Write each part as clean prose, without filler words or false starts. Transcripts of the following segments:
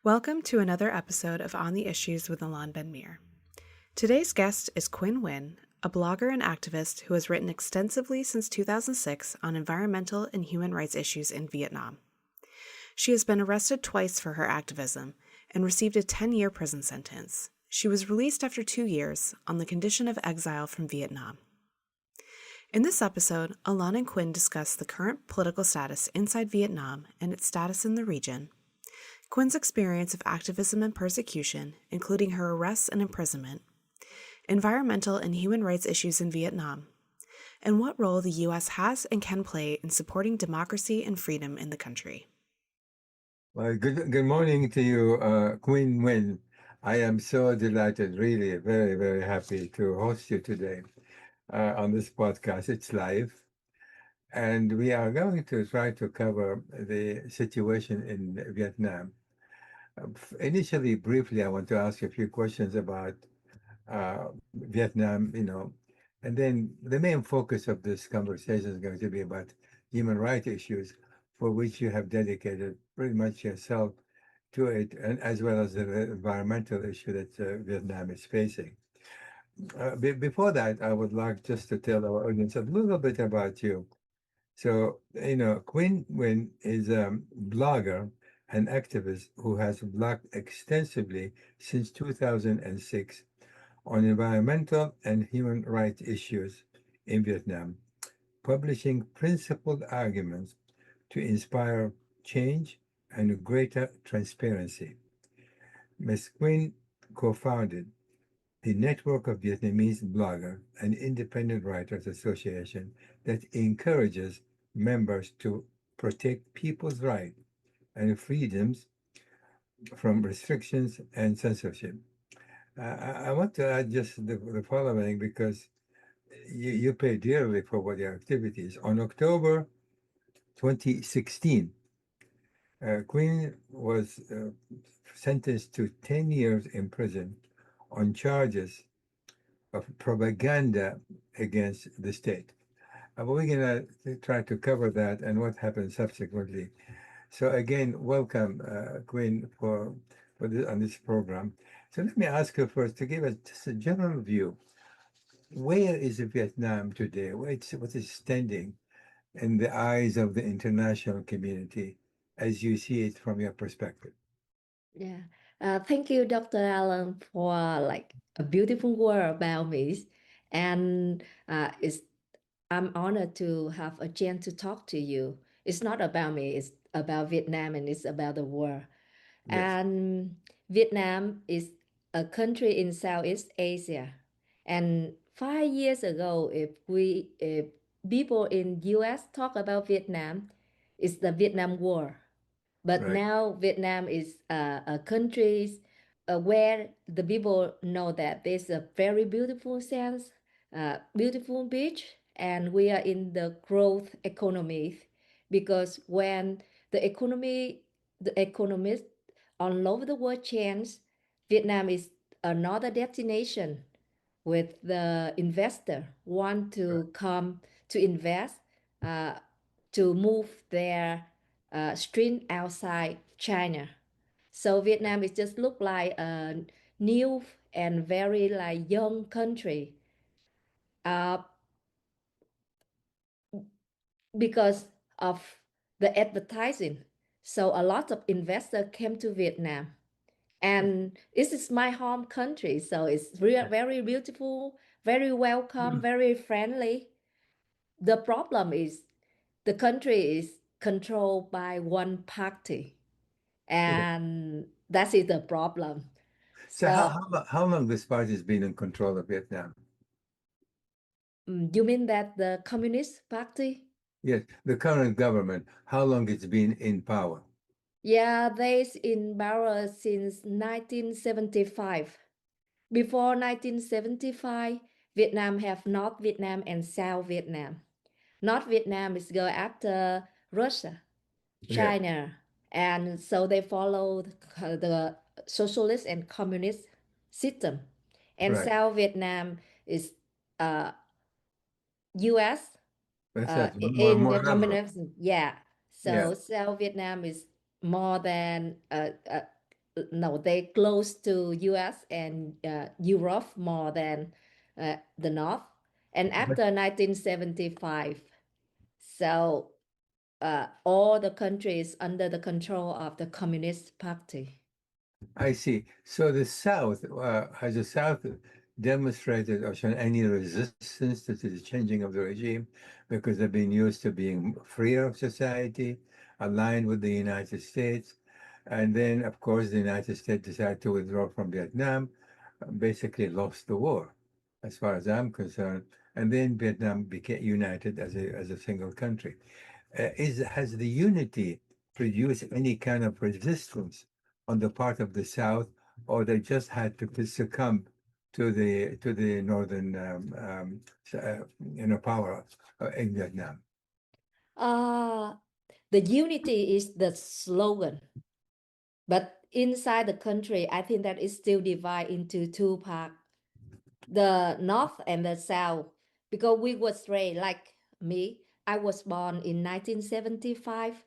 Welcome to another episode of On the Issues with Alon Ben-Meir. Today's guest is Quynh Nguyen, a blogger and activist who has written extensively since 2006 on environmental and human rights issues in Vietnam. She has been arrested twice for her activism and received a 10-year prison sentence. She was released after 2 years on the condition of exile from Vietnam. In this episode, Alon and Quynh discuss the current political status inside Vietnam and its status in the region, Quynh's experience of activism and persecution, including her arrests and imprisonment, environmental and human rights issues in Vietnam, and what role the U.S. has and can play in supporting democracy and freedom in the country. Well, good morning to you, Quynh Nguyen. I am so delighted, really, very, very happy to host you today on this podcast. It's live, and we are going to try to cover the situation in Vietnam. Initially, briefly, I want to ask a few questions about Vietnam, and then the main focus of this conversation is going to be about human rights issues, for which you have dedicated pretty much yourself to it, and as well as the environmental issue that Vietnam is facing. Before that, I would like just to tell our audience a little bit about you. So, Quynh Nguyen is a blogger and activist who has blogged extensively since 2006 on environmental and human rights issues in Vietnam, publishing principled arguments to inspire change and greater transparency. Ms. Quynh co-founded the Network of Vietnamese Bloggers, an independent writers association that encourages members to protect people's rights and freedoms from restrictions and censorship. I want to add just the following, because you pay dearly for what your activities. On October 2016, Quynh was sentenced to 10 years in prison on charges of propaganda against the state. We're going to try to cover that and what happened subsequently. So again, welcome, Quynh, on this program. So let me ask you first to give us just a general view. Where is Vietnam today? What is standing in the eyes of the international community as you see it from your perspective? Yeah. Thank you, Dr. Allen, for like a beautiful word about me. And I'm honored to have a chance to talk to you. It's not about me, it's about Vietnam and it's about the world. Yes. And Vietnam is a country in Southeast Asia. And 5 years ago, if people in US talk about Vietnam, it's the Vietnam War. But Right. now Vietnam is a country where the people know that there's a very beautiful sense, beautiful beach, and we are in the growth economy because when the economists all over the world change, Vietnam is another destination with the investor want to come to invest, uh, to move their stream outside China. So Vietnam is just look like a new and very like young country uh, because of the advertising. So a lot of investors came to Vietnam, and this is my home country. So it's very beautiful, very welcome, very friendly. The problem is the country is controlled by one party, and that is the problem. So So how long this party has been in control of Vietnam? you mean that the Communist Party? Yes, the current government, how long it's been in power? Yeah, they's in power since 1975. Before 1975, Vietnam have North Vietnam and South Vietnam. North Vietnam is go after Russia, Yeah, China, and so they follow the socialist and communist system. And right. South Vietnam is uh, U.S. That's In more the liberal. communism. Yeah. Yeah, So South Vietnam is more than no, they close to US and Europe more than the North. And after 1975, so all the countries under the control of the Communist Party. I see. So the South, has the South demonstrated or shown any resistance to the changing of the regime because they've been used to being freer of society, aligned with the United States? And then, of course, the United States decided to withdraw from Vietnam, basically lost the war, as far as I'm concerned. And then Vietnam became united as a single country. Has the unity produced any kind of resistance on the part of the South, or they just had to succumb to the northern power in Vietnam? The unity is the slogan, but inside the country, I think that is still divided into two parts, the North and the South, because we was raised like me. I was born in 1975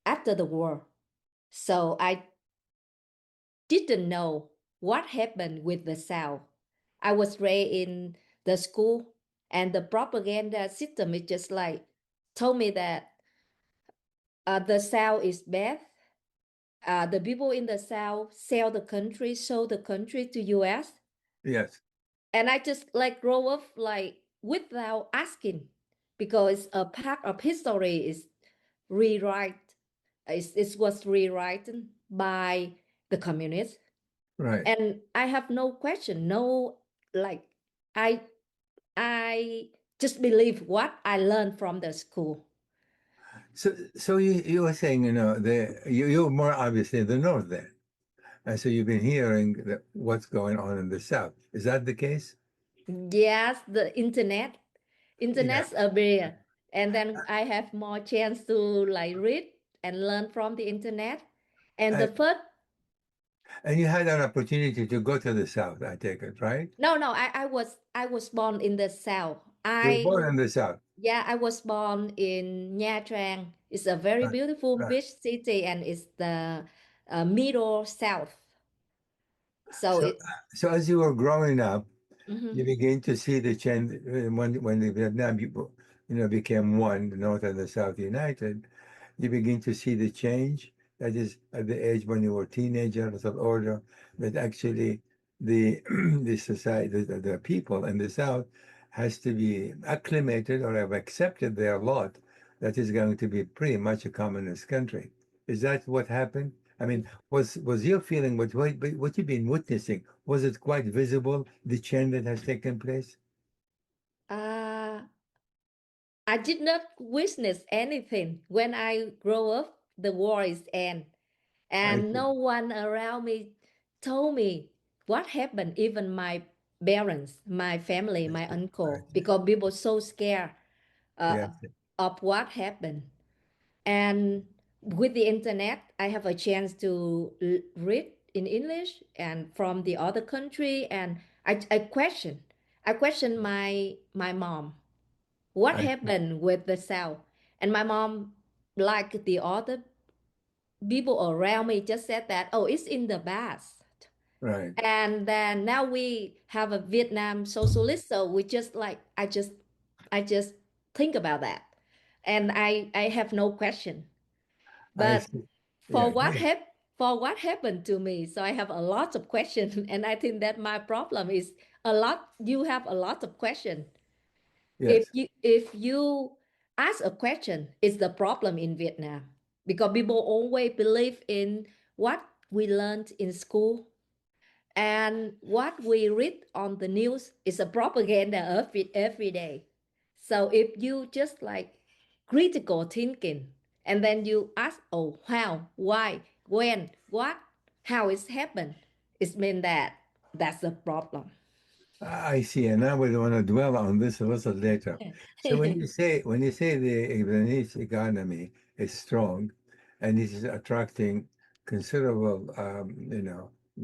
after the war. So I didn't know what happened with the South. I was raised in the school, and the propaganda system is just like told me that the South is bad. The people in the South sell the country, sold the country to US. Yes. And I just like grow up like without asking, because a part of history is rewrite. It was rewritten by the communists. Right. And I have no question, no, like I I just believe what I learned from the school. So you were saying, you're more obviously in the North then. And so you've been hearing what's going on in the South. Is that the case? Yes, the Yeah. internet's a barrier, and then I have more chance to like read and learn from the internet. And the And, first, and you had an opportunity to go to the South, I take it, right? no, I was born in the South. You were I born in the South. Yeah, I was born in Nha Trang. It's a very Right. beautiful Right. beach city, and it's the middle South. So So, it. so as you were growing up, Mhm. you begin to see the change when the Vietnam people, became one, the North and the South united. You begin to see the change. That is at the age when you were teenagers or older, that actually the the society, the people in the South has to be acclimated or have accepted their lot that is going to be pretty much a communist country. Is that what happened? I mean, was your feeling what you've been witnessing? Was it quite visible, the change that has taken place? Uh, I did not witness anything. When I grow up, the war is end, I and see. no one around me told me what happened. Even my parents, my family, I my see. I uncle, see. because people so scared uh, Yes. of what happened. And with the internet, I have a chance to read in English and from the other country, and I question my mom, what I see. happened with the South? And my mom, like the other people around me, just said that, oh, it's in the past. Right. And then now we have a Vietnam socialist, so we just like I just think about that, and I have no question. I But see. for Yeah. what hap- for what happened to me, so I have a lot of questions, and I think that my problem is a lot. You have a lot of questions. If Yes. you ask a question, it's the problem in Vietnam, because people always believe in what we learned in school, and what we read on the news is a propaganda of it every day. So if you just like critical thinking, and then you ask, oh, how, why, when, what, how it's happened, it means that that's a problem. I see. And now we want to dwell on this a little later. So when you say the Lebanese economy is strong and it is attracting considerable,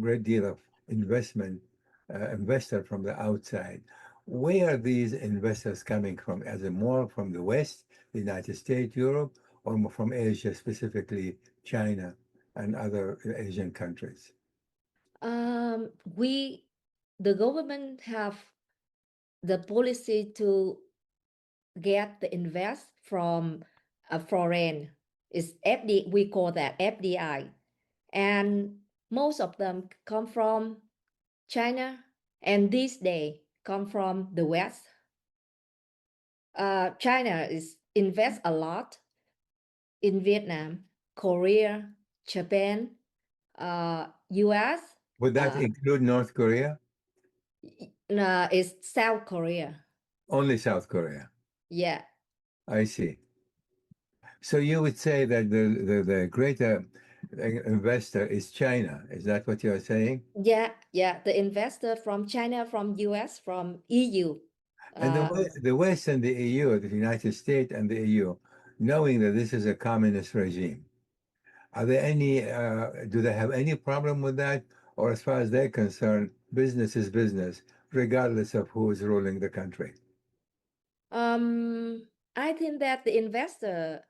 great deal of investor from the outside, where are these investors coming from? As a more from the West, the United States, Europe, or more from Asia, specifically China and other Asian countries? The government have the policy to get the invest from a foreign. It's FD, we call that FDI. And most of them come from China, and these days come from the West. China is invest a lot in Vietnam, Korea, Japan, US. Would that include North Korea? It's South Korea. Only South Korea. Yeah. I see. So you would say that the greater investor is China. Is that what you're saying? Yeah. The investor from China, from US, from EU. And the West and the EU, the United States and the EU, knowing that this is a communist regime, are there any? Do they have any problem with that? Or as far as they're concerned, business is business, regardless of who is ruling the country. I think that the investor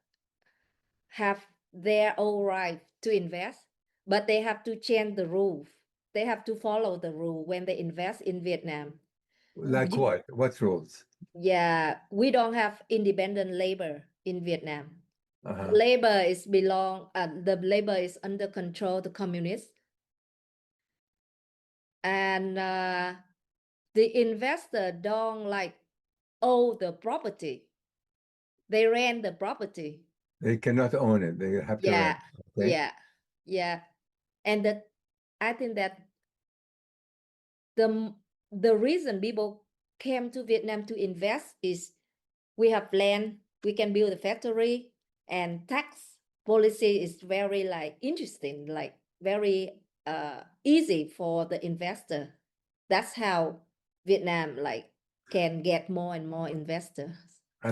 have their own right to invest, but they have to change the rules. They have to follow the rule when they invest in Vietnam. Like what? What rules? Yeah, we don't have independent labor in Vietnam. Labor is the labor is under control the communists. And the investor don't like own the property. They rent the property. They cannot own it. They have to rent. Okay? Yeah. And I think that the reason people came to Vietnam to invest is we have land, we can build a factory, and tax policy is very interesting, very easy for the investor. That's how Vietnam can get more and more investors.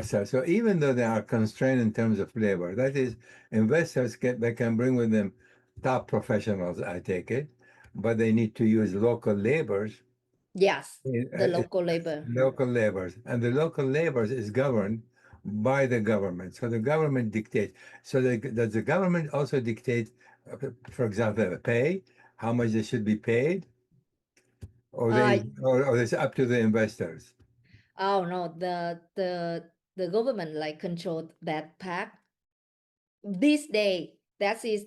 So even though they are constrained in terms of labor, that is, investors they can bring with them top professionals, I take it, but they need to use local laborers. Yes, the local labor. Local laborers. And the local laborers is governed by the government. So the government dictates. So does the government also dictate, for example, pay, how much they should be paid? Or it's up to the investors? Oh no, the government controlled that part. This day, that is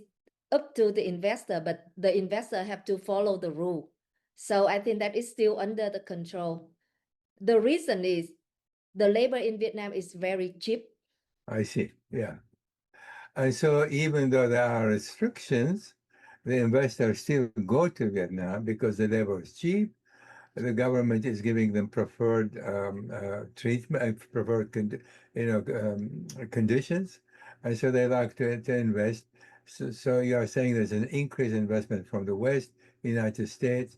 up to the investor, but the investor have to follow the rule. So I think that is still under the control. The reason is the labor in Vietnam is very cheap. I see. Yeah. And so even though there are restrictions, the investors still go to Vietnam because the labor is cheap. The government is giving them preferred treatment, preferred conditions, and so they like to invest. So you are saying there's an increased investment from the West, United States,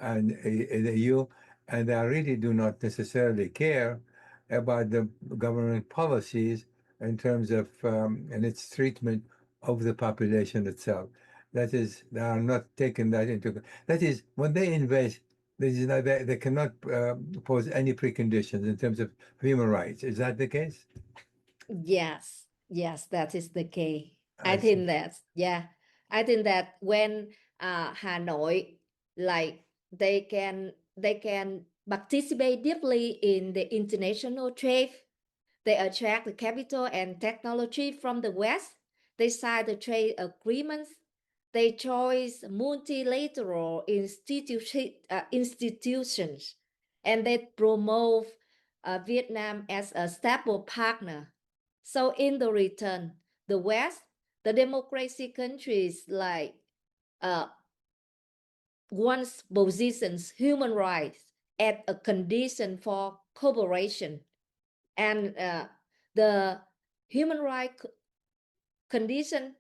and the EU, and they really do not necessarily care about the government policies in terms of and its treatment of the population itself. That is, they are not taking that into. That is, when they invest, they cannot pose any preconditions in terms of human rights. Is that the case? Yes, that is the case. I think that when Hanoi, they can participate deeply in the international trade. They attract the capital and technology from the West. They sign the trade agreements. They choose multilateral institutions, and they promote Vietnam as a stable partner. So in the return, the West, the democracy countries once positions human rights as a condition for cooperation, and the human rights condition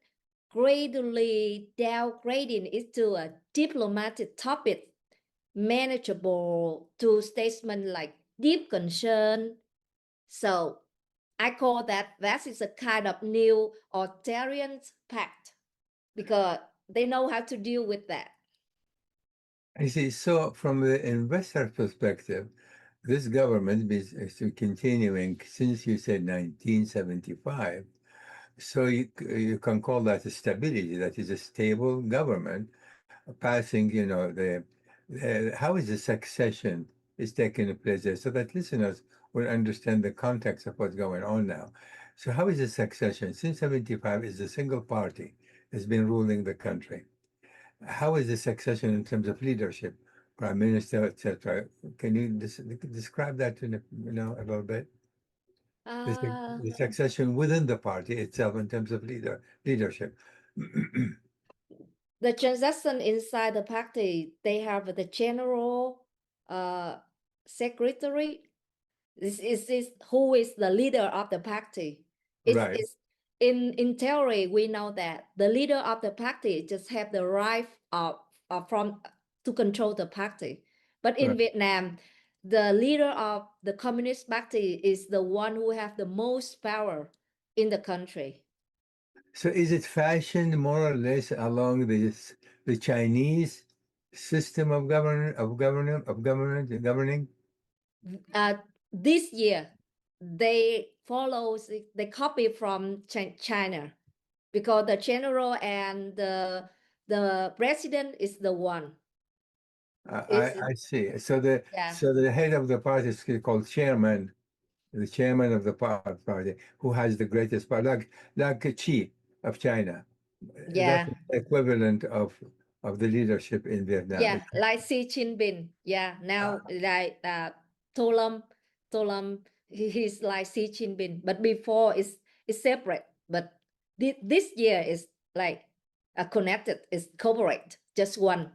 gradually downgrading it to a diplomatic topic manageable to statements like deep concern. So I call that is a kind of new authoritarian pact because they know how to deal with that. I see. So from the investor perspective, this government is continuing since you said 1975. So you can call that a stability. That is a stable government passing, how is the succession is taking place there, so that listeners will understand the context of what's going on now. So how is the succession? Since 75 is a single party has been ruling the country. How is the succession in terms of leadership, prime minister, etc.? Can you describe that a little bit? The, Uh, the succession within the party itself in terms of leadership. the transaction inside the party, they have the general secretary. This is who is the leader of the party. Right. It's in theory, we know that the leader of the party just have the right from to control the party. But in Right. Vietnam, the leader of the Communist Party is the one who have the most power in the country. So is it fashioned more or less along the Chinese system of governing? Uh, this year, they they copy from China, because the general and the president is the one. I see. So the Yeah, head of the party is called chairman, the chairman of the party, who has the greatest power, like Xi of China. That's yeah, the equivalent of the leadership in Vietnam. yeah, like Xi Jinping. Yeah, now like Tolam, he's like Xi Jinping, but before it's separate. But this year is like connected, it's corporate, just one.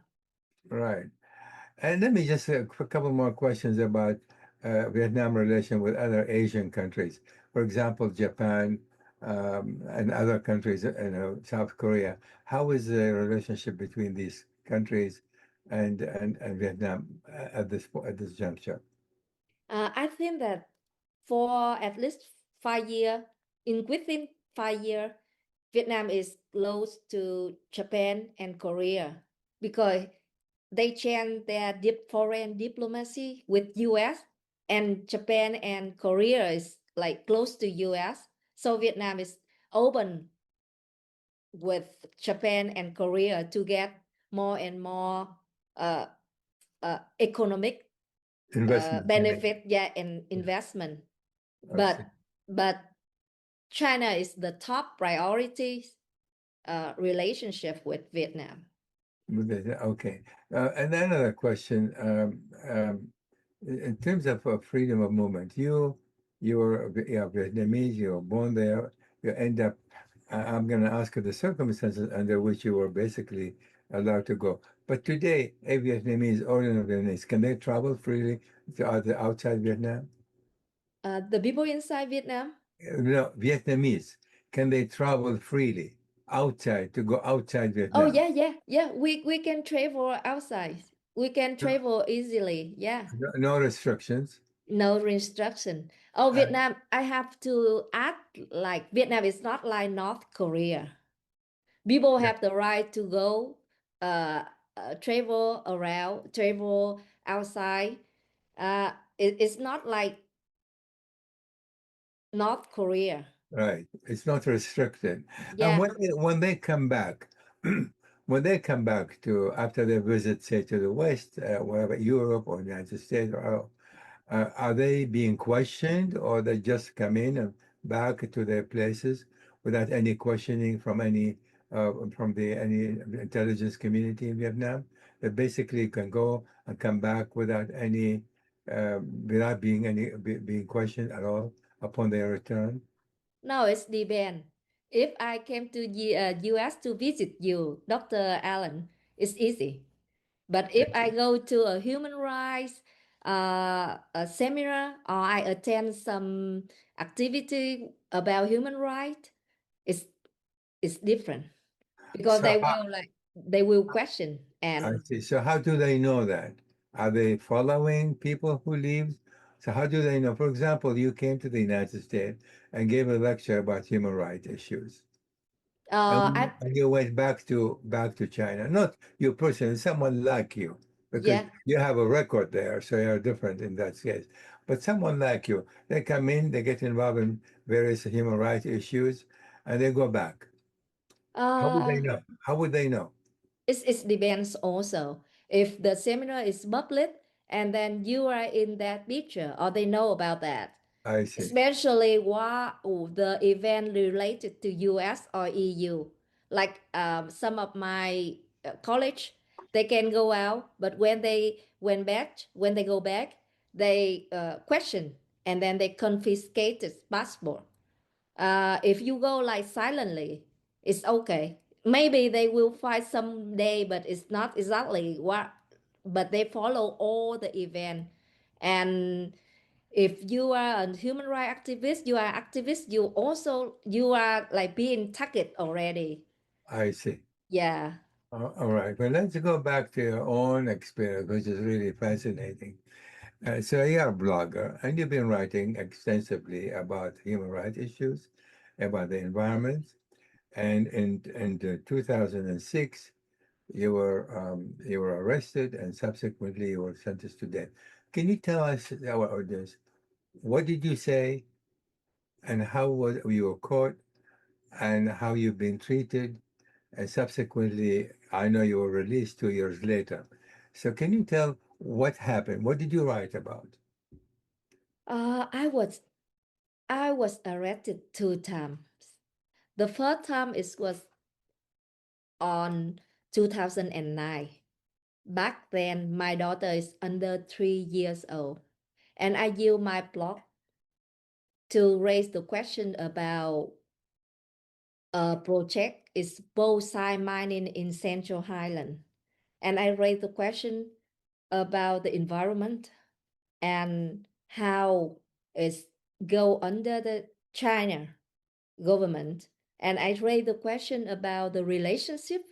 Right. And let me just a couple more questions about Vietnam relation with other Asian countries. For example, Japan and other countries, South Korea. How is the relationship between these countries and Vietnam at this juncture? I think that for at least 5 years, within 5 years, Vietnam is close to Japan and Korea, because they change their foreign diplomacy with US, and Japan and Korea is like close to US. So Vietnam is open with Japan and Korea to get more and more uh, economic Investment. benefit, yeah, and investment. I see. But China is the top priority relationship with Vietnam. Okay. And another question, in terms of freedom of movement, you're Vietnamese, you were born there, you end up, I'm going to ask you the circumstances under which you were basically allowed to go. But today, a Vietnamese or non-Vietnamese, can they travel freely to outside Vietnam? The people inside Vietnam, No, Vietnamese, can they travel freely outside to go outside oh Vietnam? yeah, we can travel outside, we can No, travel easily, yeah, no restrictions. no restriction. Oh, Uh, Vietnam, I have to add, like Vietnam is not like North Korea. People have the right to go uh, travel around, travel outside. It's not like North Korea. Right. It's not restricted. And Yeah. when they come back, when they come back to after their visit, say to the West, wherever Europe or United States, are they being questioned, or they just come in and back to their places without any questioning from any intelligence community in Vietnam? They basically can go and come back without being questioned at all upon their return. No, it's depend. If I came to US to visit you, Dr. Allen, it's easy. But if I go to a human rights a seminar, or I attend some activity about human rights, it's it's different, because So they will question. I And see. So how do they know that? Are they following people who leave? So how do they know? For example, you came to the United States and gave a lecture about human rights issues, I and you went back to China. Not you personally, someone like you, because yeah, you have a record there, so you're different in that case. But someone like you, they come in, they get involved in various human rights issues, and they go back. How would uh they know? How would they know? it depends also. If the seminar is public and then you are in that picture or they know about that, I see. especially what the event related to US or EU. Like some of my college, they can go out, but when they go back, they question and then they confiscated passport. If you go like silently, it's okay. Maybe they will fight someday, but it's not exactly what. But they follow all the event, and if you are a human rights activist, you are like being targeted already. I see. Yeah. All right. Well, let's go back to your own experience, which is really fascinating. So you're a blogger, and you've been writing extensively about human rights issues, about the environment. And in 2006, you were arrested, and subsequently you were sentenced to death. Can you tell us, our audience, what did you say, and how was you were caught, and how you've been treated, and subsequently, I know you were released 2 years later. So can you tell what happened? What did you write about? I was arrested 2 times. The first time was on 2009. Back then, my daughter is under 3 years old, and I use my blog to raise the question about a project is bauxite mining in Central Highland. And I raised the question about the environment and how it's go under the China government. And I raised the question about the relationship.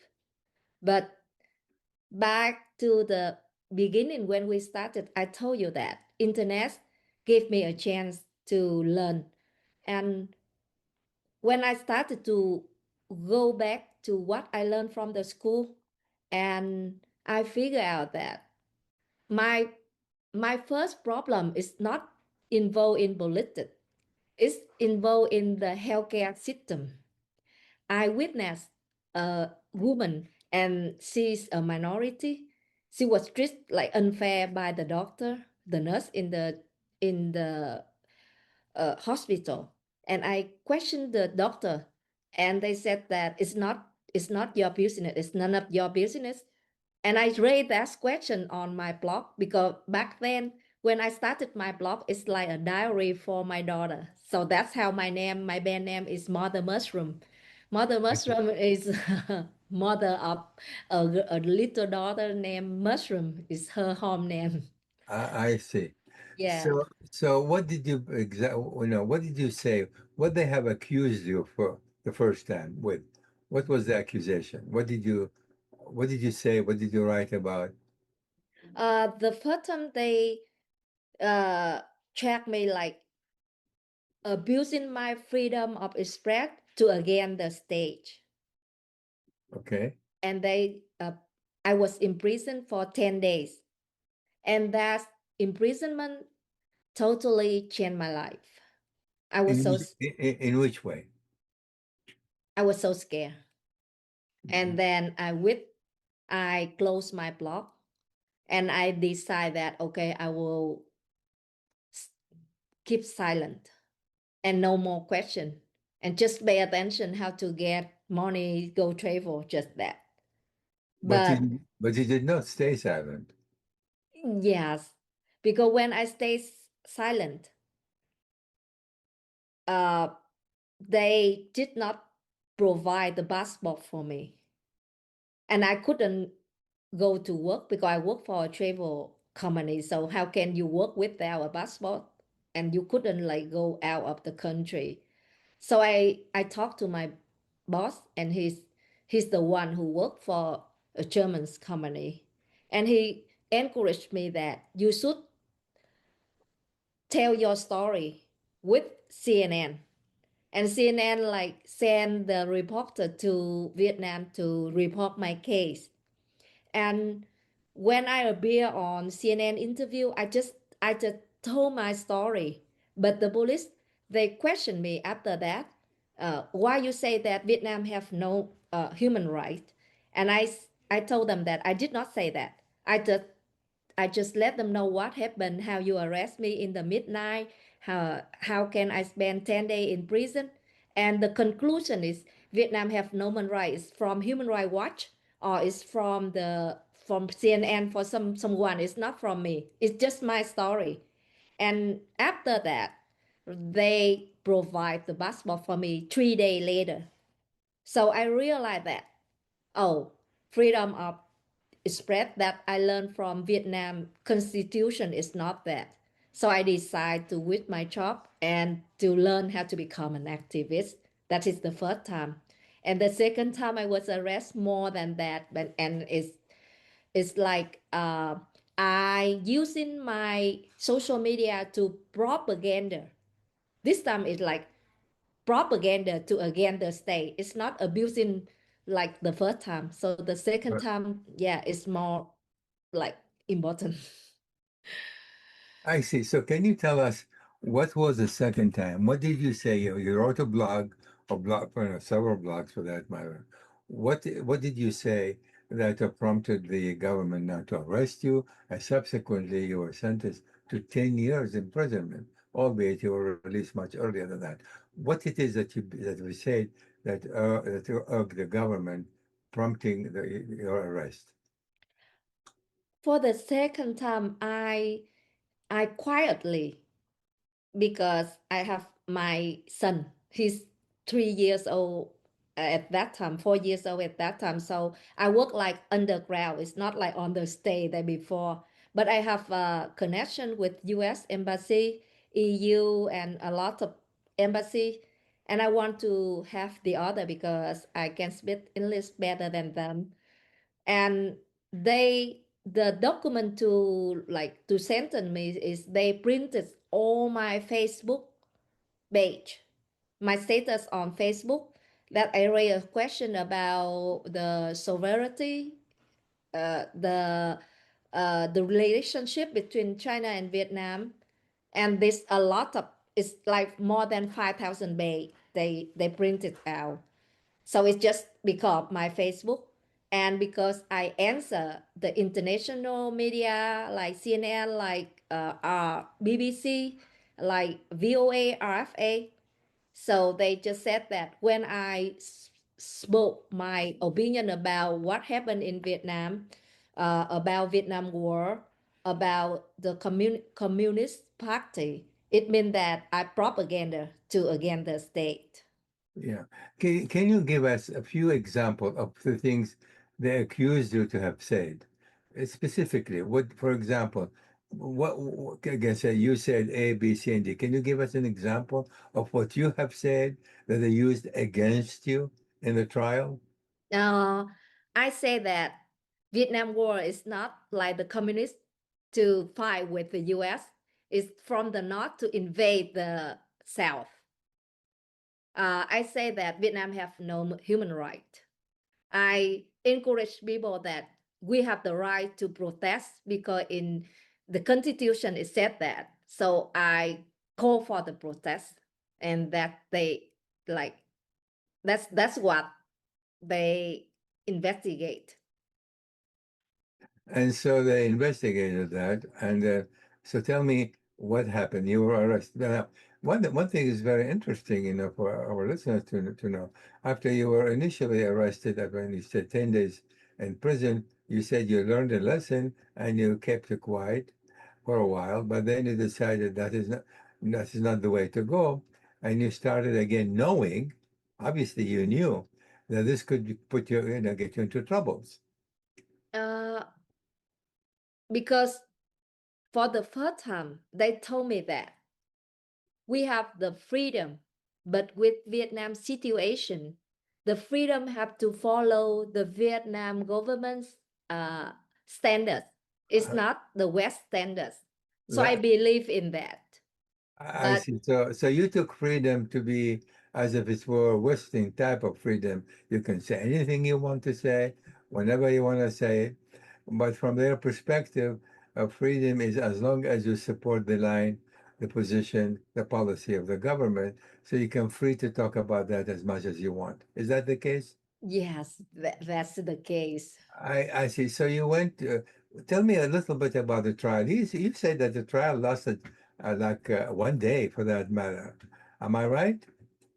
But back to the beginning when we started, I told you that internet gave me a chance to learn. And when I started to go back to what I learned from the school, and I figured out that my my first problem is not involved in politics. It's involved in the healthcare system. I witnessed a woman, and she's a minority. She was treated like unfair by the doctor, the nurse in the hospital. And I questioned the doctor, and they said that it's not your business. It's none of your business. And I raised that question on my blog because back then when I started my blog, it's like a diary for my daughter. So that's how my band name is Mother Mushroom. Mother Mushroom is mother of a little daughter named Mushroom is her home name. I see. Yeah. So what did you what did you say? What they have accused you for the first time with? What was the accusation? What did you say? What did you write about? The first time they uh tracked me like abusing my freedom of express to again the stage. Okay. And I was imprisoned for 10 days, and that imprisonment totally changed my life. I was so In which way? I was so scared. And then I closed my blog, and I decided that okay, I will keep silent and no more question, and just pay attention how to get money, go travel, just that. But But you did not stay silent. yes, because when I stay silent, uh, they did not provide the passport for me, and I couldn't go to work because I work for a travel company. So how can you work without a passport? And you couldn't like go out of the country. So I talked to my boss, and he's the one who worked for a German company, and he encouraged me that you should tell your story with CNN. And CNN like send the reporter to Vietnam to report my case. And when I appear on CNN interview, I just told my story. But the police, they questioned me after that. Why you say that Vietnam have no human right? And I told them that I did not say that. I just let them know what happened, how you arrest me in the midnight, how can I spend 10 days in prison? And the conclusion is Vietnam have no human rights from Human Rights Watch or it's from CNN for someone. It's not from me. It's just my story. And after that, they provide the passport for me 3 days later. So I realized that, oh, freedom of spread that I learned from Vietnam Constitution is not that. So I decided to quit my job and to learn how to become an activist. That is the first time. And the second time I was arrested more than that, but and it's like I using my social media to propaganda. This time it's like propaganda to against the state. It's not abusing like the first time. So the second time, yeah, it's more like important. I see. So can you tell us what was the second time? What did you say? You wrote a blog, or blog, several blogs for that matter. What did you say that prompted the government not to arrest you, and subsequently you were sentenced to 10 years imprisonment, albeit you were released much earlier than that? What it is that we said that urged the government prompting your arrest? For the second time, I quietly, because I have my son. He's 3 years old at that time, 4 years old at that time. So I work like underground. It's not like on the stage there before. But I have a connection with U.S. Embassy, EU, and a lot of embassy. And I want to have the other because I can speak English better than them. And the document to sentence me is they printed all my Facebook page, my status on Facebook, that I raised a question about the sovereignty, the relationship between China and Vietnam, and this a lot of, it's like more than 5,000 page they printed out. So it's just because my Facebook, and because I answer the international media like CNN, like BBC, like VOA, RFA. So they just said that when I spoke my opinion about what happened in Vietnam, about Vietnam War, about the Communist Party, it means that I propaganda to against the state. Yeah. Can you give us a few examples of the things they accused you to have said? Specifically, what, for example, again, say you said A, B, C, and D. Can you give us an example of what you have said that they used against you in the trial? Uh, I say that Vietnam War is not like the communists to fight with the US. It's from the north to invade the south. I say that Vietnam have no human right. I encourage people that we have the right to protest because in the constitution it said that. So I call for the protest, and that they like that's what they investigate. And so they investigated that. And so tell me what happened. You were arrested. Now, one thing is very interesting, for our listeners to know. After you were initially arrested, when you said 10 days in prison, you said you learned a lesson and you kept it quiet for a while, but then you decided that is not the way to go. And you started again knowing, obviously you knew, that this could put you, get you into troubles. Uh, because for the first time, they told me that we have the freedom, but with Vietnam situation, the freedom have to follow the Vietnam government's standards. It's Uh, not the West standards. So I that, believe in that. I But see. So you took freedom to be as if it were a Western type of freedom. You can say anything you want to say, whenever you want to say it. But from their perspective, freedom is as long as you support the line, the position, the policy of the government, so you can free to talk about that as much as you want. Is that the case? Yes, that's the case. I see. So you went. Tell me a little bit about the trial. You said that the trial lasted like 1 day, for that matter. Am I right?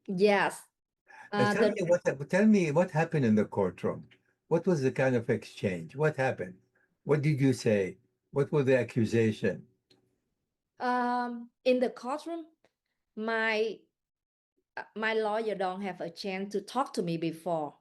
Yes. And The tell me what happened in the courtroom. What was the kind of exchange? What happened? What did you say? What was the accusation? In the courtroom, my my lawyer don't have a chance to talk to me before.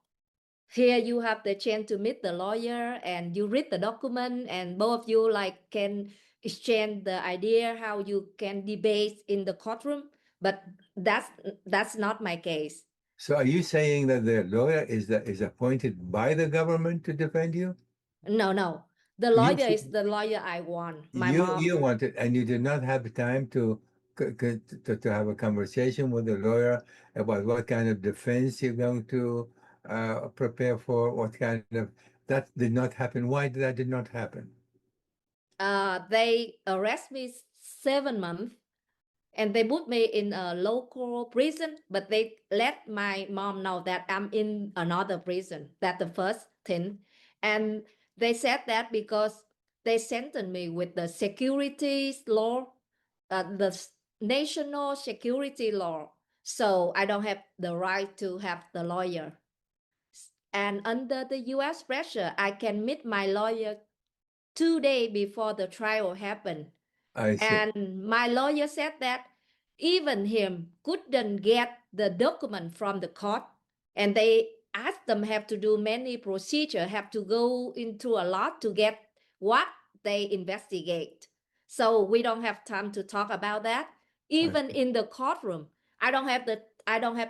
Here you have the chance to meet the lawyer and you read the document and both of you like can exchange the idea how you can debate in the courtroom. But that's not my case. So are you saying that the lawyer is appointed by the government to defend you? No. The You lawyer is the lawyer I want. My you mom. wanted, and you did not have time to have a conversation with the lawyer about what kind of defense you're going to prepare for, what kind of that did not happen. Why that did not happen? They arrest me 7 months and they put me in a local prison, but they let my mom know that I'm in another prison. That's the first thing. And they said that because they sentenced me with the security law, the national security law. So I don't have the right to have the lawyer. And under the US pressure, I can meet my lawyer 2 days before the trial happened. I see. And my lawyer said that even him couldn't get the document from the court. And they asked them have to do many procedure, have to go into a lot to get what they investigate. So we don't have time to talk about that. I Even see. in the courtroom, I don't have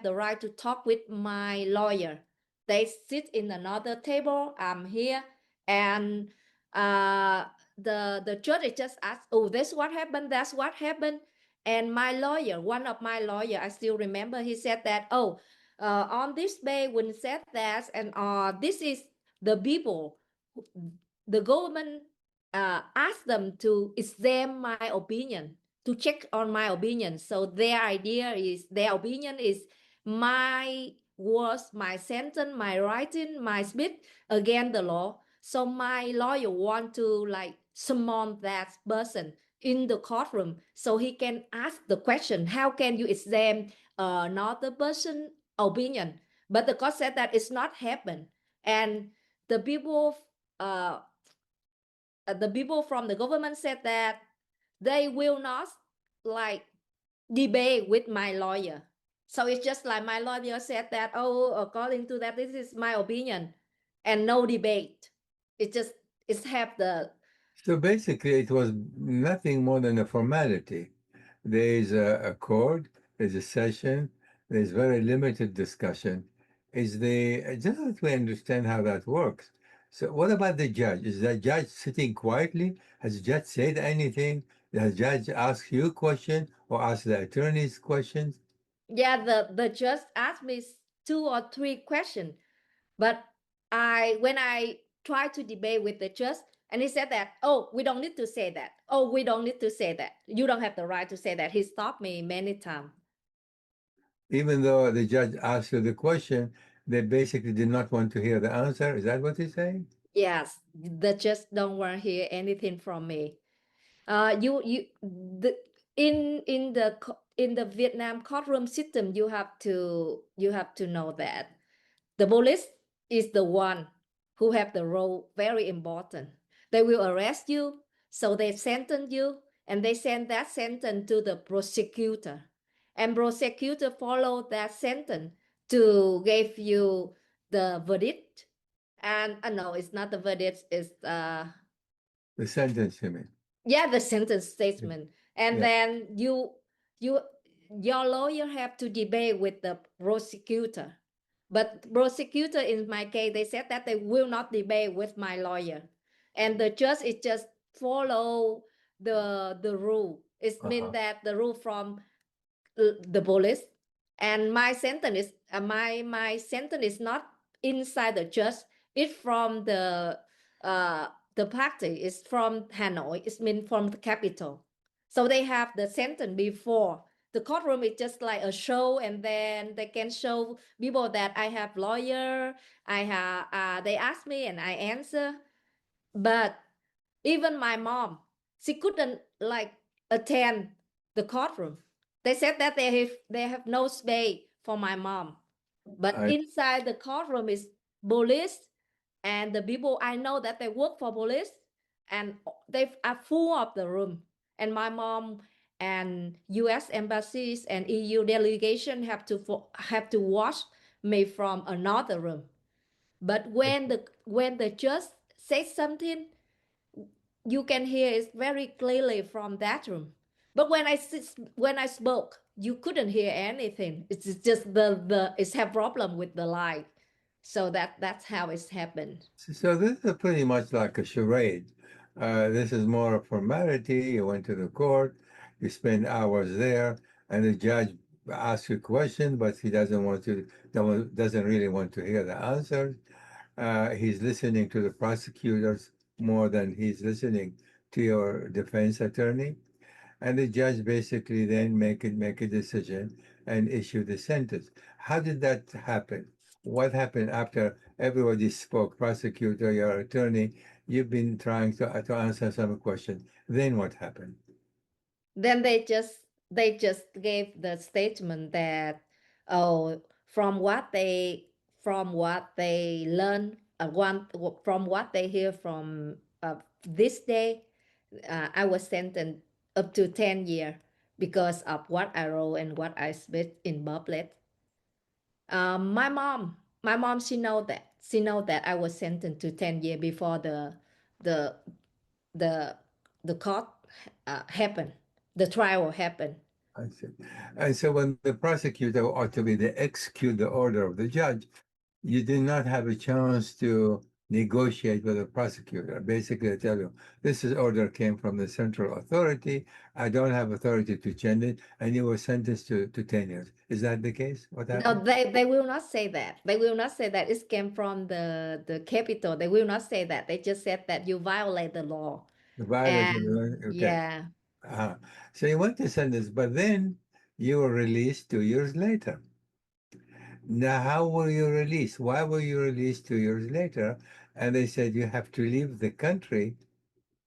the right to talk with my lawyer. They sit in another table. I'm here, and the judge just asked, oh, that's what happened, that's what happened. And my lawyer, one of my lawyer, I still remember, he said that, oh, on this day when said that, and this is the people, the government asked them to examine my opinion, to check on my opinion. So their opinion is my words, my sentence, my writing, my speech against the law. So my lawyer want to like summon that person in the courtroom so he can ask the question, how can you examine another person opinion? But the court said that it's not happen. And the people uh, the people from the government said that they will not like debate with my lawyer. So it's just like my lawyer said that, oh, according to that, this is my opinion, and no debate. It just it's have the So basically, it was nothing more than a formality. There is a court, there's a session, there's very limited discussion. Is the just that we understand how that works. So what about the judge? Is the judge sitting quietly? Has the judge said anything? Has the judge asked you a question or asked the attorneys questions? yeah. The judge asked me 2 or 3 questions, but when I tried to debate with the judge, and he said that, oh, we don't need to say that. Oh, we don't need to say that. You don't have the right to say that. He stopped me many times. Even though the judge asked you the question, they basically did not want to hear the answer. Is that what he's saying? Yes, the judge don't want to hear anything from me. You the in the Vietnam courtroom system, you have to know that the police is the one who have the role very important. They will arrest you, so they sentence you, and they send that sentence to the prosecutor, and prosecutor follow that sentence to give you the verdict. And no, it's not the verdict. It's The sentence, you mean? yeah, the sentence statement. And Yeah. then you your lawyer have to debate with the prosecutor. But prosecutor in my case, they said that they will not debate with my lawyer, and the judge is just follow the rule. It means that the rule from the police, and my sentence is my sentence is not inside the judge. It's from the party. It's from Hanoi. It's mean from the capital. So they have the sentence before the courtroom is just like a show, and then they can show people that I have lawyer, I have they ask me and I answer. But even my mom, she couldn't like attend the courtroom. They said that they have no space for my mom. But I, inside the courtroom is police, and the people I know that they work for police, and they are full of the room. And my mom and U.S. embassies and EU delegation have to watch me from another room. But when the judge says something, you can hear it very clearly from that room. But when I spoke, you couldn't hear anything. It's just it's have problem with the light. So that's how it's happened. so this is pretty much like a charade. This is more a formality. You went to the court, you spend hours there, and the judge asks you a question, but he doesn't really want to hear the answers. He's listening to the prosecutors more than he's listening to your defense attorney. And the judge basically then make a decision and issue the sentence. How did that happen? What happened after everybody spoke? Prosecutor, your attorney, you've been trying to answer some question. Then what happened? Then they just gave the statement that, oh, from what they learn, from what they hear from this day, I was sentenced up to 10 years because of what I wrote and what I speak in public. My mom, she know that I was sentenced to 10 years before the the the court happened, the trial happened. I see. And so when the prosecutor ought to be to execute the order of the judge, you did not have a chance to negotiate with the prosecutor. Basically, I tell you, this order came from the central authority. I don't have authority to change it, and you were sentenced to 10 years. Is that the case? What No, happened? they will not say that. They will not say that it came from the capital. They will not say that. They just said that you violate the law. The violation. And Okay. yeah, So you went to sentence, but then you were released 2 years later. Now, how were you released? Why were you released 2 years later? And they said you have to leave the country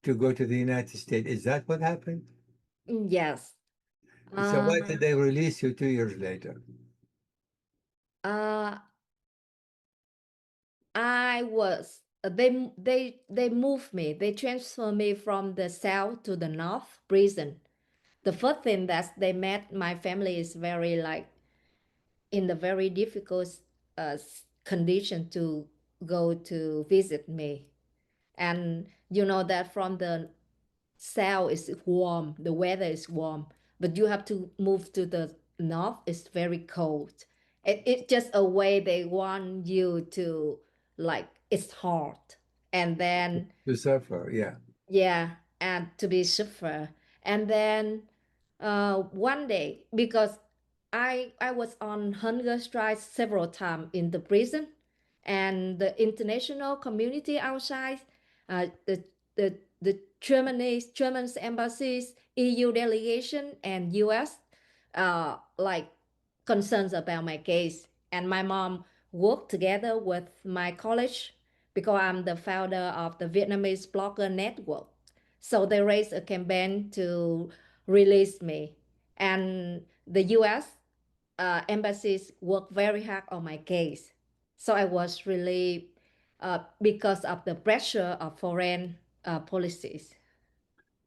to go to the United States. Is that what happened? yes. So Uh, why did they release you 2 years later? uh, I was they moved me. They transferred me from the south to the north prison. The first thing that they met my family is very like in the very difficult condition to go to visit me. And you know that from the south is warm, the weather is warm, but you have to move to the north, it's very cold. It's just a way they want you to like it's hard. And then To suffer, yeah. yeah, and to be suffer. And then one day, because I was on hunger strike several times in the prison, and the international community outside, the German's embassies, EU delegation, and US, like concerns about my case. And my mom worked together with my college because I'm the founder of the Vietnamese Blogger Network. So they raised a campaign to release me. And the US embassies worked very hard on my case. So I was really, because of the pressure of foreign policies.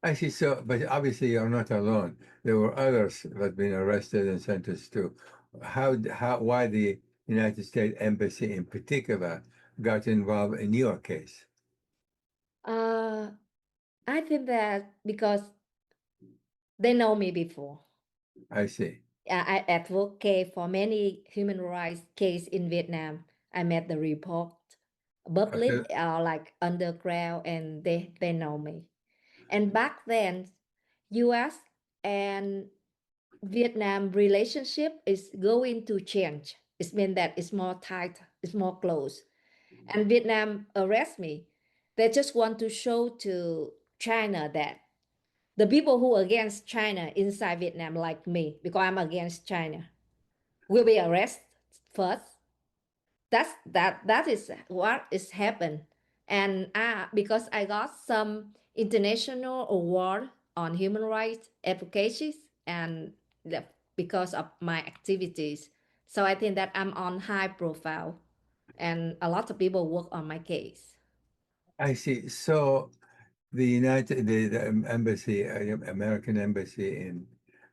I see. So, but obviously you're not alone. There were others that have been arrested and sentenced too. Why the United States Embassy in particular got involved in your case? Uh, I think that because they know me before. I see. I advocate for many human rights case in Vietnam. I made the report public So, or like underground, and they know me. And back then, U.S. and Vietnam relationship is going to change. It means that it's more tight, it's more close. And Vietnam arrest me. They just want to show to China that the people who are against China inside Vietnam, like me, because I'm against China, will be arrested first. That is what is happened. And because I got some international award on human rights advocacy, and because of my activities, so I think that I'm on high profile, and a lot of people work on my case. I see. So the embassy, American embassy in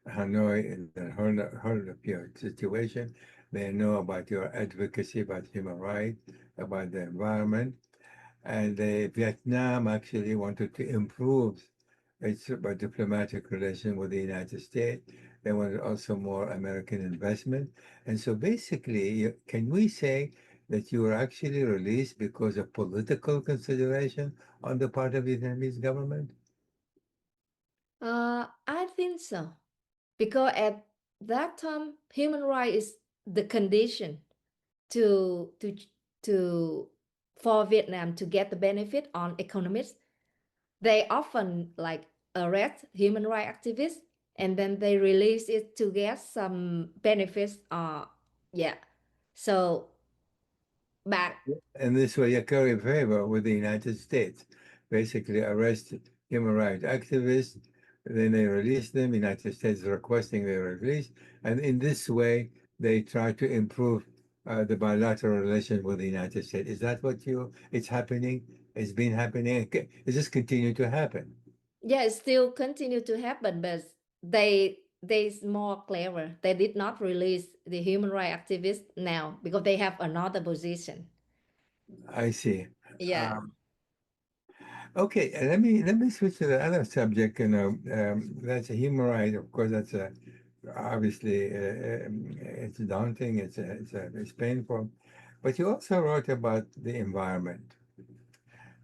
Hanoi, heard of your situation. They know about your advocacy about human rights, about the environment, and Vietnam actually wanted to improve its diplomatic relation with the United States. They wanted also more American investment, and so basically, can we say that you were actually released because of political consideration on the part of the Vietnamese government? I think so, because at that time, human rights is the condition to to to for Vietnam to get the benefit on economics. They often like arrest human rights activists and then they release it to get some benefits. Yeah. So but And this way, you curry favor with the United States. Basically, arrest human rights activists, then they release them. The United States requesting their release, and in this way, they try to improve the bilateral relation with the United States. Is that what it's happening? It's been happening. Is this continue to happen? yeah, it still continue to happen, but they's more clever. They did not release the human rights activists now because they have another position. I see. Yeah. Okay, let me switch to the other subject. That's a human right. Of course, that's obviously it's daunting. It's painful, but you also wrote about the environment.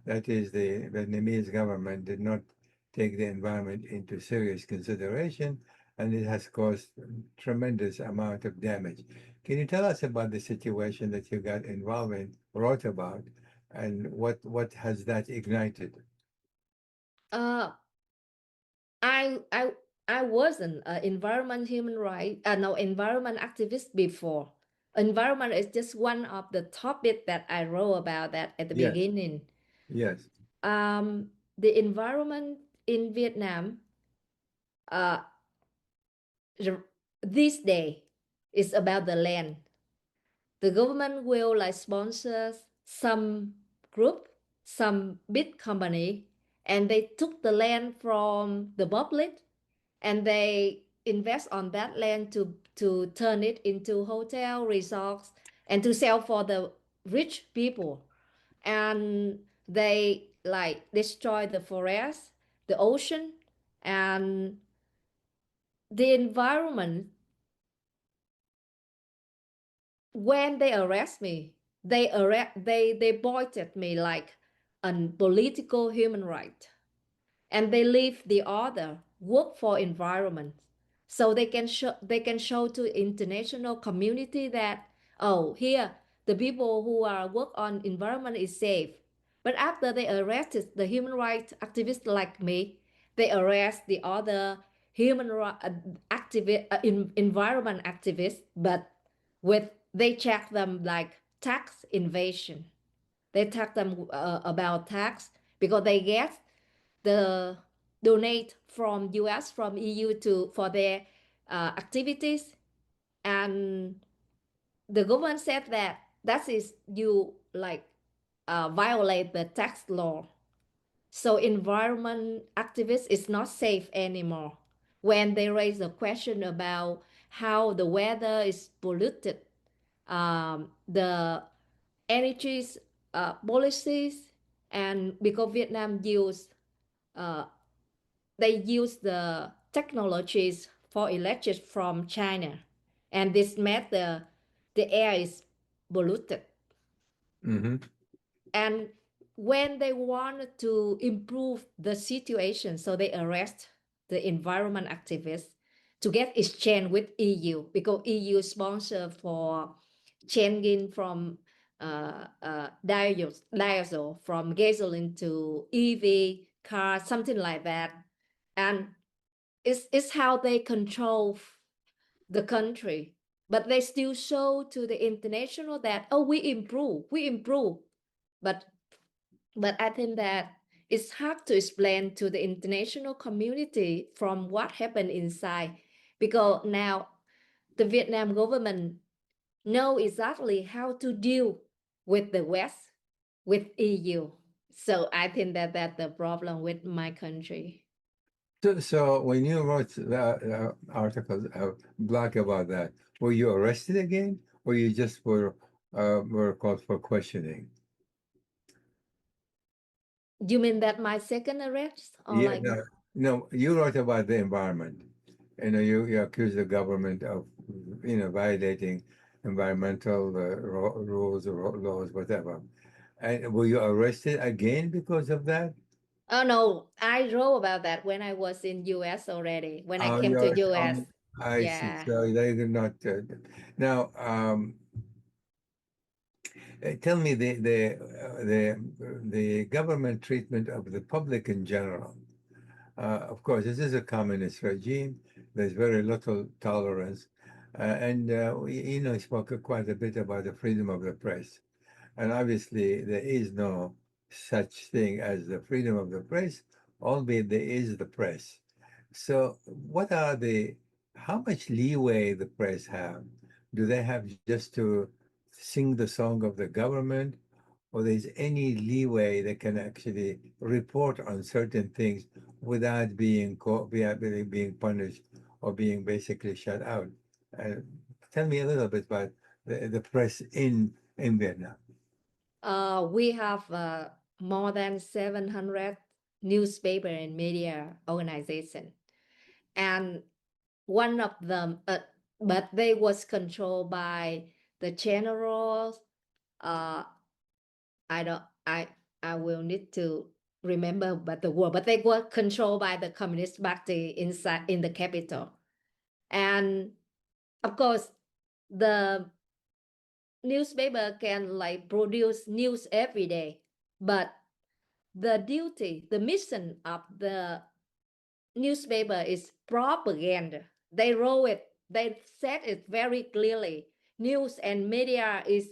That is, the Vietnamese government did not take the environment into serious consideration, and it has caused tremendous amount of damage. Can you tell us about the situation that you got involved in, wrote about, and what has that ignited? Uh, I I I wasn't an environment human right no environment activist before. Environment is just one of the topic that I wrote about that at the Yes, beginning. yes. The environment in Vietnam uh this day is about the land. The government will like sponsor some group, some big company, and they took the land from the public and they invest on that land to turn it into hotel resorts and to sell for the rich people, and they like destroy the forest, the ocean, and the environment. When they arrest me, they pointed me like a political human right, and they leave the other work for environment, so they can show to international community that, oh, here the people who are work on environment is safe. But after they arrested the human rights activists like me, they arrest the other human rights activist environment activists, but with they check them like tax invasion. They talk them about tax because they get the donate from US, from EU to for their activities, and the government said that that is you like violate the tax law. So environment activists is not safe anymore. When they raise a question about how the weather is polluted, the energy policies, and because Vietnam uh, use the technologies for electric from China, and this made the air is polluted. Hmm. And when they wanted to improve the situation, so they arrest the environment activists to get exchange with EU, because EU sponsor for changing from diesel from gasoline to EV car, something like that. And it's how they control the country. But they still show to the international that, oh, we improve. But I think that it's hard to explain to the international community from what happened inside, because now the Vietnam government know exactly how to deal with the West, with EU. So I think that that's the problem with my country. So when you wrote the article, blog about that, were you arrested again, or you just were called for questioning? You mean that my second arrest, or Yeah, like no, no, you wrote about the environment. You know, you accuse the government of, violating environmental rules or laws, whatever. And were you arrested again because of that? Oh no, I wrote about that when I was in US already. When I Oh, came to you're, US. I see. Yeah. So they did not. Now, tell me the government treatment of the public in general. Of course, this is a communist regime. There's very little tolerance, and we spoke quite a bit about the freedom of the press. And obviously, there is no such thing as the freedom of the press, albeit there is the press. So, how much leeway the press have? Do they have just to sing the song of the government, or there's any leeway they can actually report on certain things without being punished or being basically shut out? Tell me a little bit about the press in Vietnam. We have more than 700 newspaper and media organization, and one of them, but they was controlled by the generals. Uh, I don't, I will need to remember but the word, but they were controlled by the Communist Party inside in the capital, and of course the newspaper can like produce news every day, but the mission of the newspaper is propaganda. They wrote it, they said it very clearly. News and media is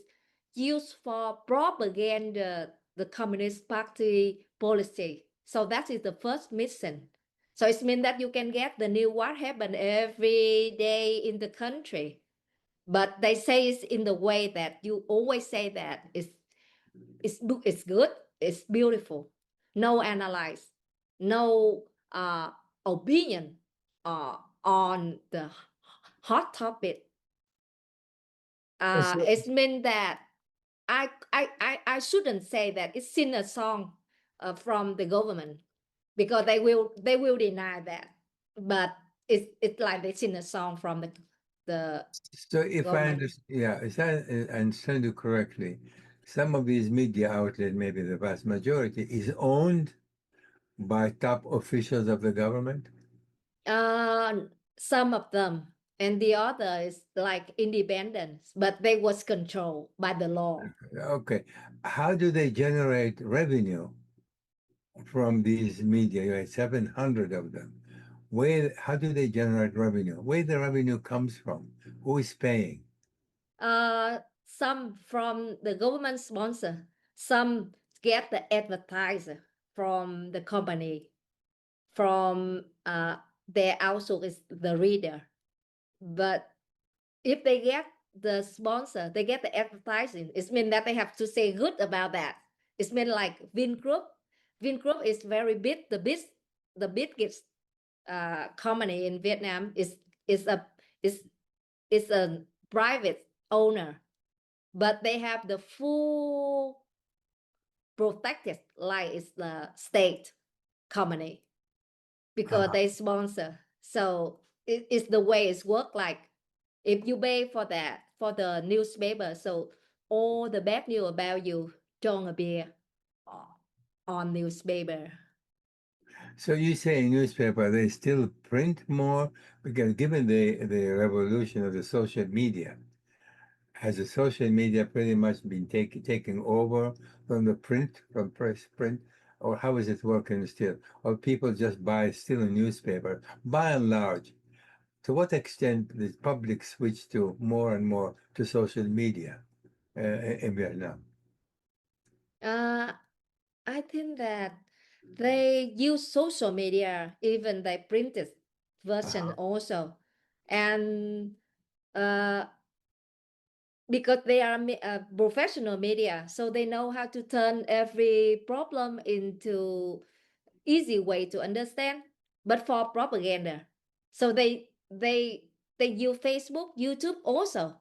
used for propaganda, the Communist Party policy. So that is the first mission. So it means that you can get the news what happened every day in the country. But they say it's in the way that you always say that it's good, it's beautiful, no analyze, no opinion on the hot topic. So, It means that I shouldn't say that it's sing a song from the government, because they will deny that, but it's like they sing a song from the so if I government. understand, yeah, if I understand you correctly, some of these media outlets, maybe the vast majority, is owned by top officials of the government. Uh, some of them, and the other is like independence, but they was controlled by the law. Okay, how do they generate revenue from these media? You had 700 of them. How do they generate revenue? Where the revenue comes from? Who is paying? Some from the government sponsor, some get the advertiser from the company, from their also is the reader. But if they get the sponsor, they get the advertising, it means that they have to say good about that. It's mean like Vingroup is very big, the biggest company in Vietnam is a is a private owner, but they have the full protected like it's the state company, because they sponsor. So it's the way it's work. Like if you pay for that for the newspaper, so all the bad news about you don't appear on newspaper. So you say in newspaper they still print more because given the revolution of the social media, has the social media pretty much been taking over from the print, from press print? or how is it working still? Or people just buy still a newspaper? By and large, to what extent the public switch to more and more to social media in Vietnam? Uh, I think that they use social media, even the printed version also, and uh, because they are professional media, so they know how to turn every problem into easy way to understand. But for propaganda, so they use Facebook, YouTube also,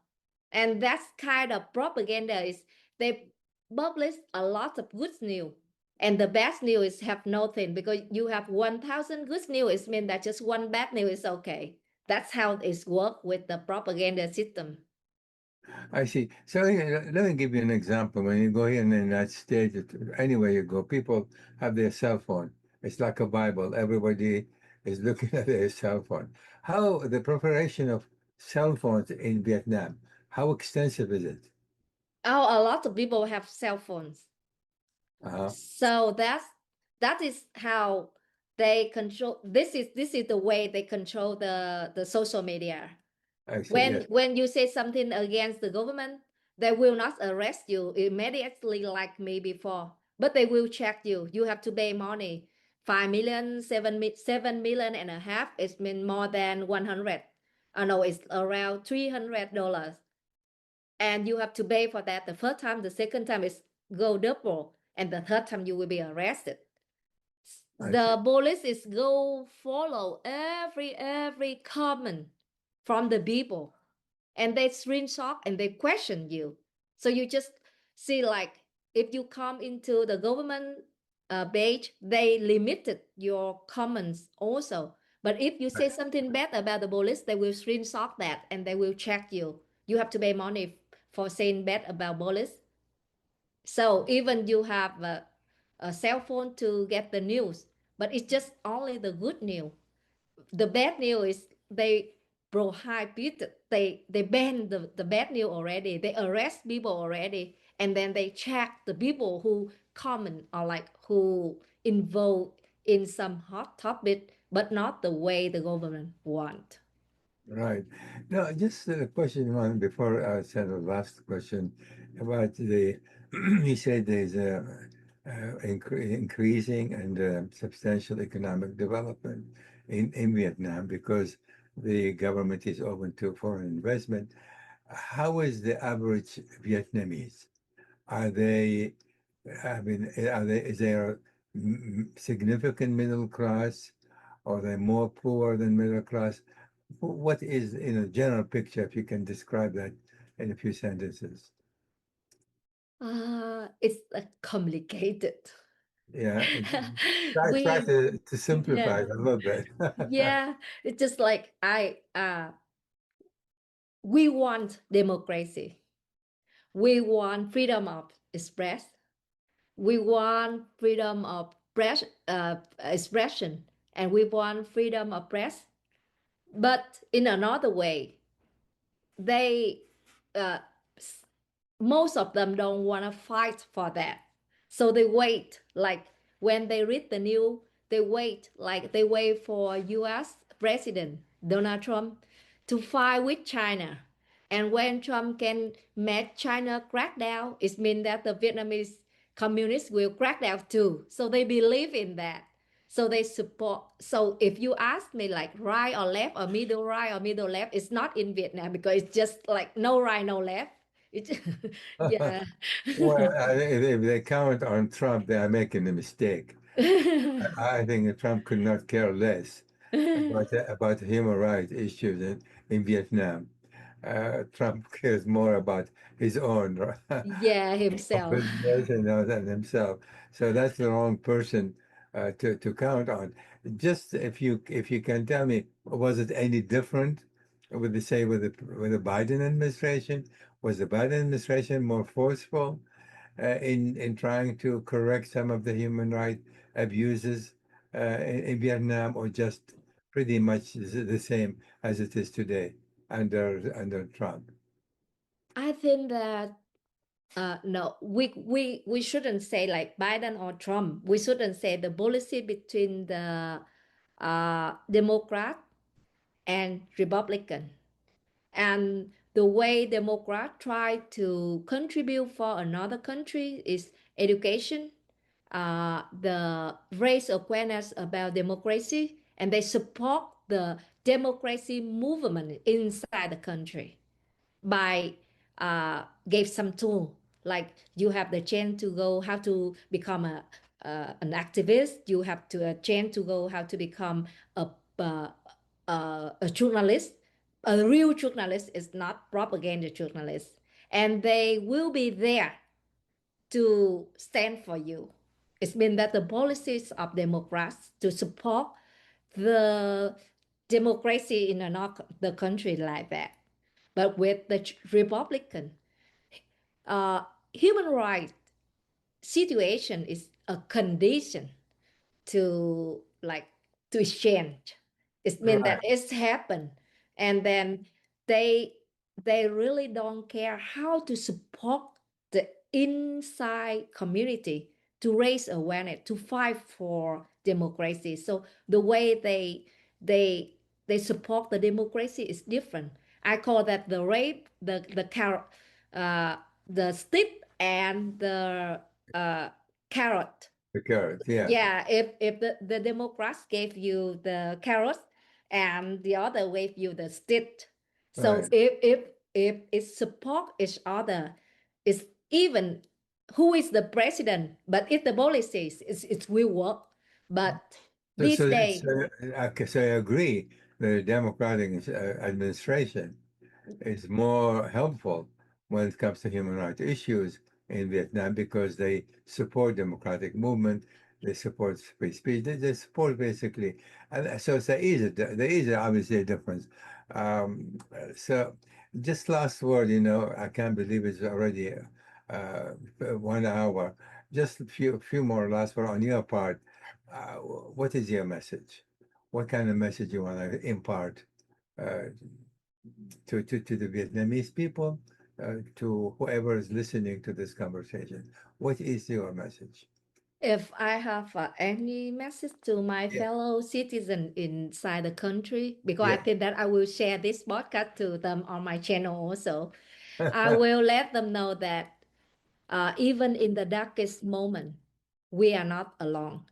and that's kind of propaganda. Is they publish a lot of good news, and the bad news is have nothing, because you have 1,000 good news, it means that just one bad news is okay. That's how it's work with the propaganda system. I see. So let me give you an example. When you go here in the United States, anywhere you go, people have their cell phone. It's like a Bible. Everybody is looking at their cell phone. How the proliferation of cell phones in Vietnam, how extensive is it? Oh, a lot of people have cell phones. Uh-huh. So that is how they control. This is the way they control the social media. I see, When yes. when you say something against the government, they will not arrest you immediately like me before, but they will check you. You have to pay money. 5 million, 7 million and a half. It's mean more than 100. I know it's around $300, and you have to pay for that. The first time, the second time is go double, and the third time you will be arrested. I see. The police is go follow every comment from the people, and they screenshot and they question you. So you just see, like, if you come into the government page, they limited your comments also. But if you say something bad about the police, they will screenshot that and they will check you. You have to pay money for saying bad about police. So even you have a cell phone to get the news, but it's just only the good news. The bad news is they prohibited, they ban the bad news already. They arrest people already, and then they check the people who comment or like who involved in some hot topic, but not the way the government want. Right. Now, just a question one before I said the last question about the, you said there's a increasing and substantial economic development in Vietnam because the government is open to foreign investment. How is the average Vietnamese? Are they, I mean, is there significant middle class? Are they more poor than middle class? What is, in a general picture, if you can describe that in a few sentences? It's complicated. Yeah, try we to simplify yeah it a little bit. yeah it's just like we want democracy, we want freedom of express, we want freedom of expression, and we want freedom of press. But in another way, they uh, most of them don't want to fight for that, so they wait. Like when they read the news, they wait, like they wait for US President Donald Trump to fight with China, and when Trump can make China crack down, it means that the Vietnamese communists will crack down too, so they believe in that, so they support. So if you ask me like right or left or middle right or middle left, it's not in Vietnam, because it's just like no right no left. It's yeah. Well, if they count on Trump, they are making a mistake. I think that Trump could not care less about human rights issues in Vietnam. Trump cares more about his own Yeah, himself. population than himself. So that's the wrong person to count on. Just if you can tell me, was it any different with the say with the Biden administration? Was the Biden administration more forceful in trying to correct some of the human rights abuses in Vietnam, or just pretty much the same as it is today under Trump? I think that No, we shouldn't say like Biden or Trump. We shouldn't say the policy between the Democrat and Republican. And the way Democrat try to contribute for another country is education, the raise awareness about democracy, and they support the democracy movement inside the country by gave some tool, like you have the chance to go how to become an activist. You have to a chance to go how to become a uh, a journalist. A real journalist is not propaganda journalist, and they will be there to stand for you. It's been that the policies of Democrats to support the democracy in the country like that. But with the Republican, uh, human rights situation is a condition to like to exchange. It means Right. that it's happened, and then they they really don't care how to support the inside community to raise awareness to fight for democracy. So the way they they support the democracy is different. I call that the rape, the carrot, the stick and the carrot. The carrot, yeah. Yeah, if the Democrats gave you the carrot and the other gave you the stick, so Right. if it support each other, it's even who is the president, but if the policies it will work. But So, these so, days, so I agree the Democratic administration is more helpful when it comes to human rights issues in Vietnam because they support democratic movement, they support free speech, they support basically, and so there is obviously a difference. So just last word, I can't believe it's already 1 hour. Just a few more last word on your part. What is your message? What kind of message you want to impart uh, to the Vietnamese people, to whoever is listening to this conversation? What is your message? if I have any message to my Yeah, fellow citizen inside the country, because I yeah. think that I will share this podcast to them on my channel also, I will let them know that even in the darkest moment, we are not alone.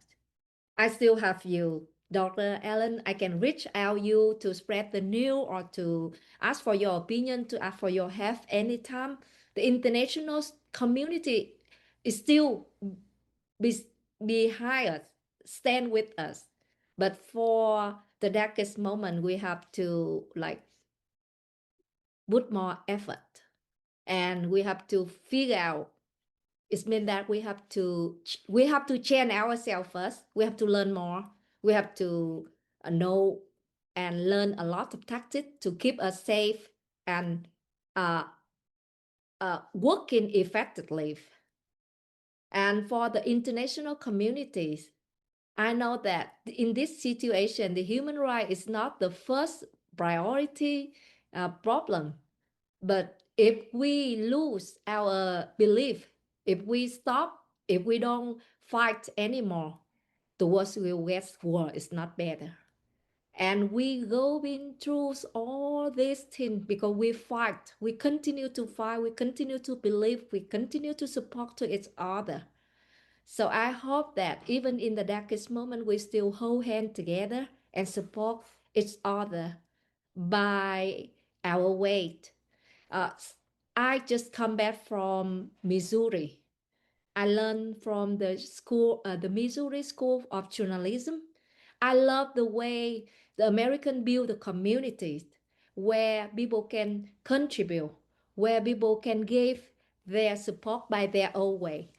I still have you, Dr. Allen. I can reach out you to spread the news or to ask for your opinion, to ask for your help anytime. The international community is still be, behind us, stand with us. But for the darkest moment, we have to like put more effort, and we have to figure out. It means that we have to change ourselves first. We have to learn more. We have to know and learn a lot of tactics to keep us safe and uh, working effectively. And for the international communities, I know that in this situation, the human right is not the first priority problem. But if we lose our belief, if we stop, if we don't fight anymore, the world will get worse. It's not better. And we going through all these things because we fight. We continue to fight. We continue to believe. We continue to support to each other. So I hope that even in the darkest moment, we still hold hands together and support each other by our weight. Uh, I just come back from Missouri. I learned from the school, the Missouri School of Journalism. I love the way the American build the communities where people can contribute, where people can give their support by their own way.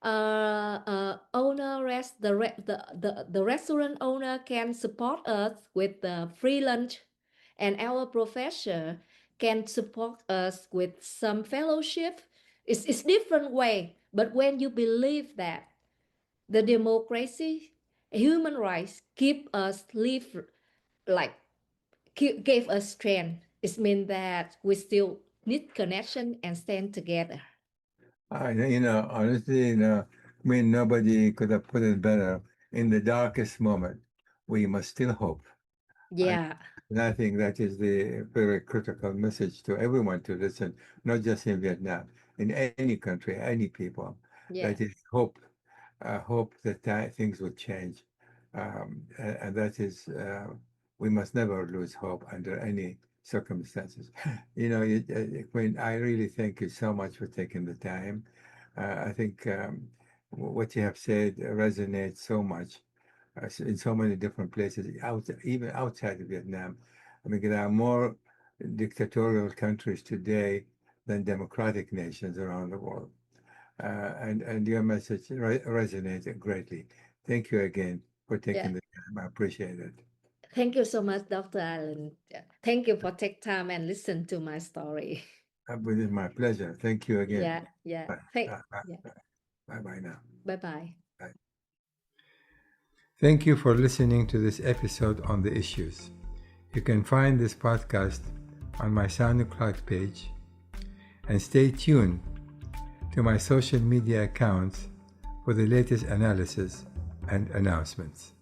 Owner rest the restaurant owner can support us with the free lunch, and our professor can support us with some fellowship. It's different way, but when you believe that the democracy, human rights keep us live like gave us strength, it means that we still need connection and stand together. Honestly, I mean, nobody could have put it better. In the darkest moment, we must still hope. Yeah, And I think that is the very critical message to everyone to listen, not just in Vietnam, in any country, any people. yeah, That is hope, hope that things will change. And that is, we must never lose hope under any circumstances. Quinn, I really thank you so much for taking the time. I think what you have said resonates so much in so many different places, even outside of Vietnam. I mean, there are more dictatorial countries today than democratic nations around the world. And your message resonated greatly. Thank you again for yeah. taking the time. I appreciate it. Thank you so much, Dr. Allen. Thank you for take time and listen to my story. It is my pleasure. Thank you again. Yeah, yeah. Yeah. Bye now. Bye-bye. Bye. Thank you for listening to this episode on the issues. You can find this podcast on my SoundCloud page, and stay tuned to my social media accounts for the latest analysis and announcements.